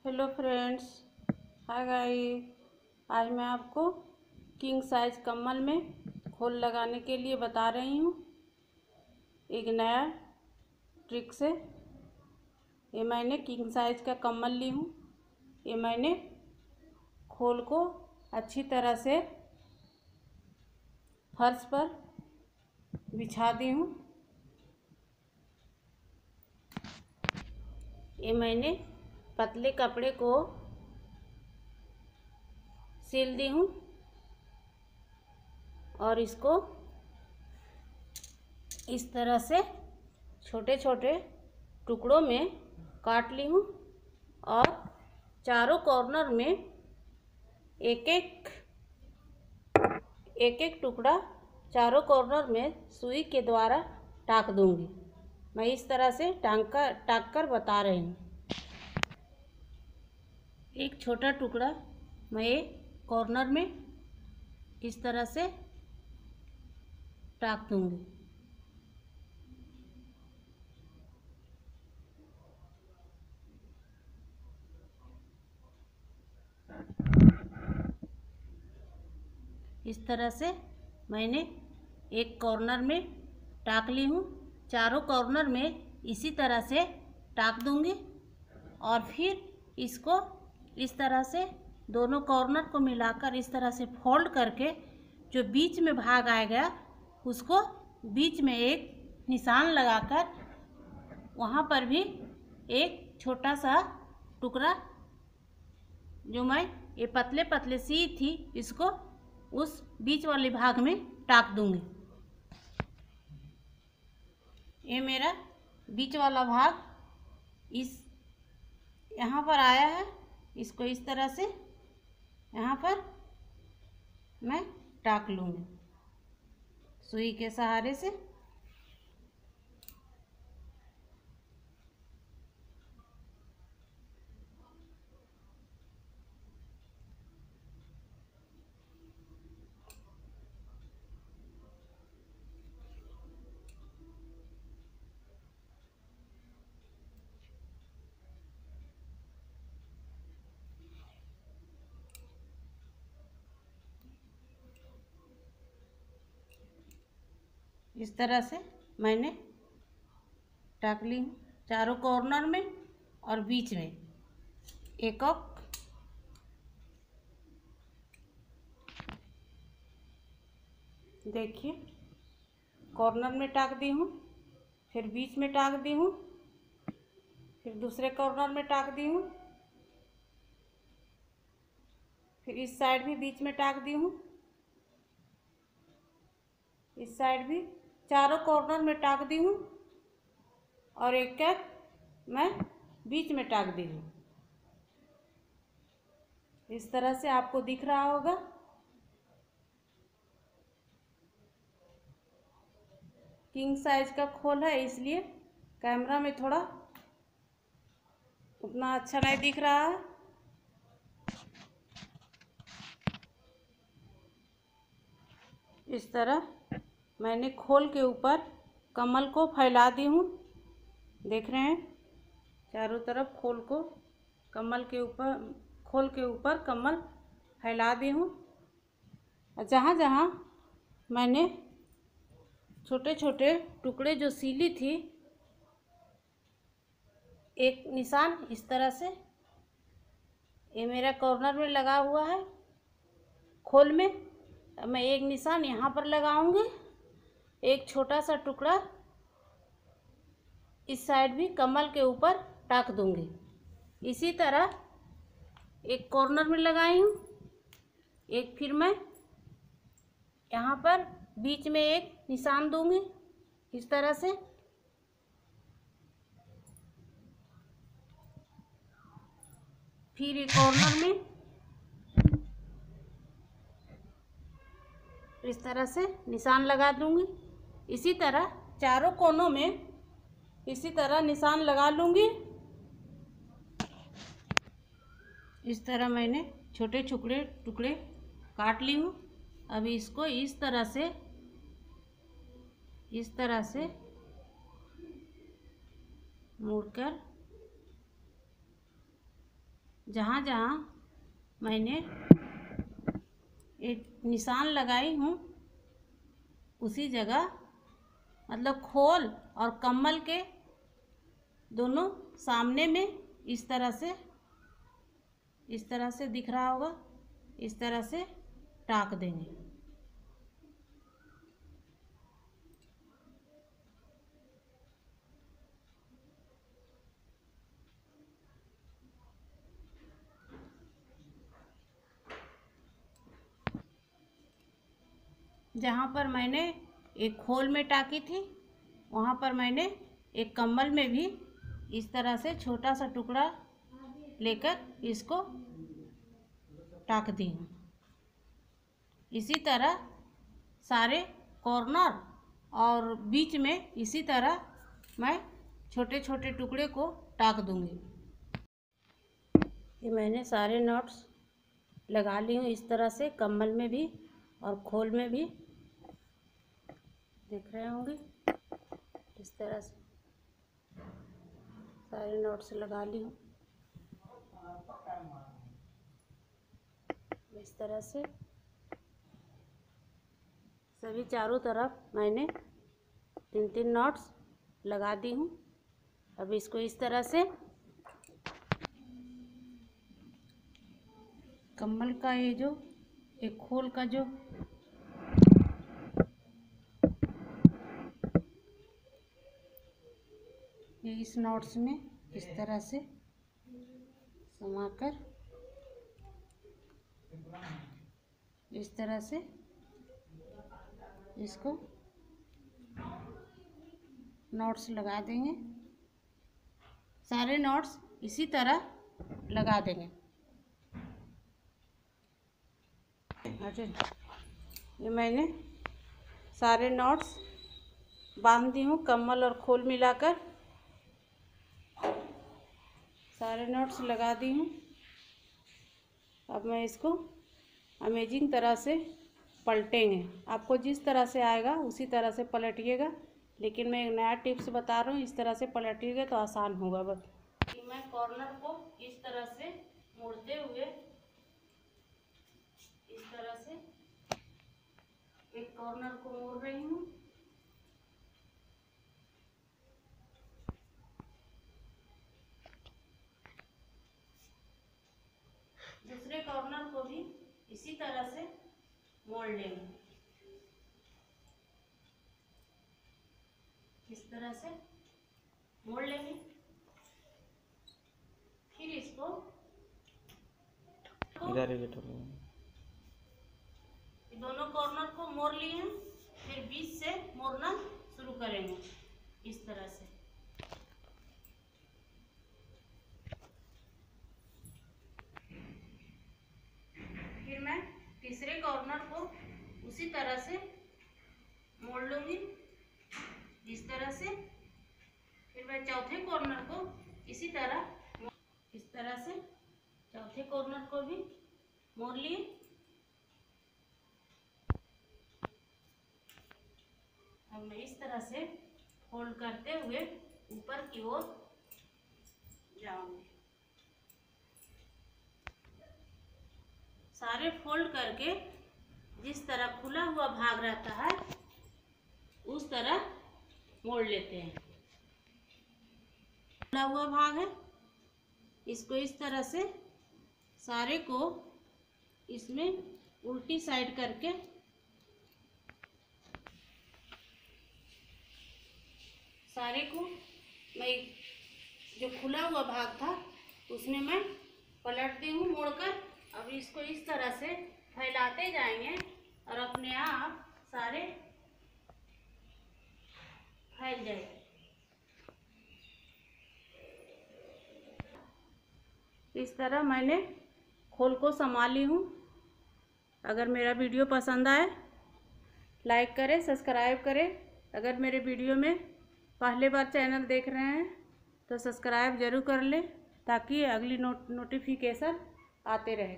Hello friends, hi guys. आज मैं आपको किंग साइज कम्बल में खोल लगाने के लिए बता रही हूँ एक नया ट्रिक से। ये मैंने किंग साइज का कम्बल ली हूँ। ये मैंने खोल को अच्छी तरह से फर्श पर बिछा दी हूँ। ये मैंने पतले कपड़े को सिल दी हूँ और इसको इस तरह से छोटे छोटे टुकड़ों में काट ली हूँ और चारों कॉर्नर में एक एक टुकड़ा चारों कॉर्नर में सुई के द्वारा टाँक दूंगी। मैं इस तरह से टाँक कर बता रही हूँ। एक छोटा टुकड़ा मैं कॉर्नर में इस तरह से टाँक दूंगी। इस तरह से मैंने एक कॉर्नर में टाँक ली हूँ। चारों कॉर्नर में इसी तरह से टाँक दूंगी और फिर इसको इस तरह से दोनों कॉर्नर को मिलाकर इस तरह से फोल्ड करके जो बीच में भाग आएगा उसको बीच में एक निशान लगाकर वहाँ पर भी एक छोटा सा टुकड़ा जो मैं ये पतले पतले सी थी इसको उस बीच वाले भाग में टाँक दूंगी। ये मेरा बीच वाला भाग इस यहाँ पर आया है। इसको इस तरह से यहाँ पर मैं टाँक लूँगी सुई के सहारे से। इस तरह से मैंने टाँक ली चारों कॉर्नर में और बीच में एक देखिए कॉर्नर में टाँक दी हूँ, फिर बीच में टाँक दी हूँ, फिर दूसरे कॉर्नर में टाँक दी हूँ, फिर इस साइड भी बीच में टाँक दी हूँ, इस साइड भी चारों कॉर्नर में टाँक दी हूँ और एक मैं बीच में टाँक दी हूँ। इस तरह से आपको दिख रहा होगा। किंग साइज का खोल है इसलिए कैमरा में थोड़ा उतना अच्छा नहीं दिख रहा है। इस तरह मैंने खोल के ऊपर कमल को फैला दी हूँ। देख रहे हैं चारों तरफ खोल के ऊपर कमल फैला दी हूँ। और जहाँ जहाँ मैंने छोटे छोटे टुकड़े जो सीली थी एक निशान इस तरह से ये मेरा कॉर्नर में लगा हुआ है खोल में। मैं एक निशान यहाँ पर लगाऊंगी, एक छोटा सा टुकड़ा इस साइड भी कमल के ऊपर टाँक दूंगी। इसी तरह एक कॉर्नर में लगाई हूँ, एक फिर मैं यहाँ पर बीच में एक निशान दूंगी इस तरह से। फिर एक कॉर्नर में इस तरह से निशान लगा दूंगी। इसी तरह चारों कोनों में इसी तरह निशान लगा लूँगी। इस तरह मैंने छोटे टुकड़े काट ली हूँ। अभी इसको इस तरह से मोड़कर जहाँ जहाँ मैंने एक निशान लगाई हूँ उसी जगह, मतलब खोल और कम्बल के दोनों सामने में इस तरह से दिख रहा होगा, इस तरह से टाक देंगे। जहाँ पर मैंने एक खोल में टाकी थी वहाँ पर मैंने एक कम्बल में भी इस तरह से छोटा सा टुकड़ा लेकर इसको टाक दी हूँ। इसी तरह सारे कॉर्नर और बीच में इसी तरह मैं छोटे छोटे टुकड़े को टाक दूँगी। ये मैंने सारे नॉट्स लगा ली हूँ इस तरह से, कम्बल में भी और खोल में भी, देख रहे होंगे इस तरह से सारे नॉट्स लगा ली हूँ। इस तरह से सभी चारों तरफ मैंने 3-3 नॉट्स लगा दी हूँ। अब इसको इस तरह से कम्बल का ये जो एक खोल का जो ये इस नॉट्स में इस तरह से समाकर इस तरह से इसको नॉट्स लगा देंगे। सारे नॉट्स इसी तरह लगा देंगे। ये मैंने सारे नॉट्स बांध दी हूँ, कम्बल और खोल मिलाकर सारे नॉट्स लगा दी हूँ। अब मैं इसको अमेजिंग तरह से पलटेंगे। आपको जिस तरह से आएगा उसी तरह से पलटिएगा, लेकिन मैं एक नया टिप्स बता रहा हूँ, इस तरह से पलटिएगा तो आसान होगा। बस मैं कॉर्नर को इस तरह से मोड़ते हुए इस तरह से एक कॉर्नर को मोड़ रही हूँ। दूसरे कॉर्नर को भी इसी तरह से मोड़ लेंगे। इस तरह से मोड़ लेंगे। फिर इसको दोनों कॉर्नर को मोड़ लिए हैं, फिर बीच से मोड़ना शुरू करेंगे इस तरह से। फिर मैं तीसरे कॉर्नर को उसी तरह से मोड़ लूँगी इस तरह से। फिर मैं चौथे कॉर्नर को इसी तरह इस तरह से चौथे कॉर्नर को भी मोड़ लिए। अब मैं इस तरह से फोल्ड करते हुए ऊपर की ओर जाऊंगी। सारे फोल्ड करके जिस तरह खुला हुआ भाग रहता है उस तरह मोड़ लेते हैं। खुला हुआ भाग है, इसको इस तरह से सारे को इसमें उल्टी साइड करके सारे को मैं जो खुला हुआ भाग था उसमें मैं पलटती हूँ मोड़कर। अब इसको इस तरह से फैलाते जाएंगे और अपने आप सारे फैल जाएंगे। इस तरह मैंने खोल को संभाली हूँ। अगर मेरा वीडियो पसंद आए लाइक करें, सब्सक्राइब करें। अगर मेरे वीडियो में पहले बार चैनल देख रहे हैं तो सब्सक्राइब ज़रूर कर लें ताकि अगली नोटिफिकेशन आते रहे।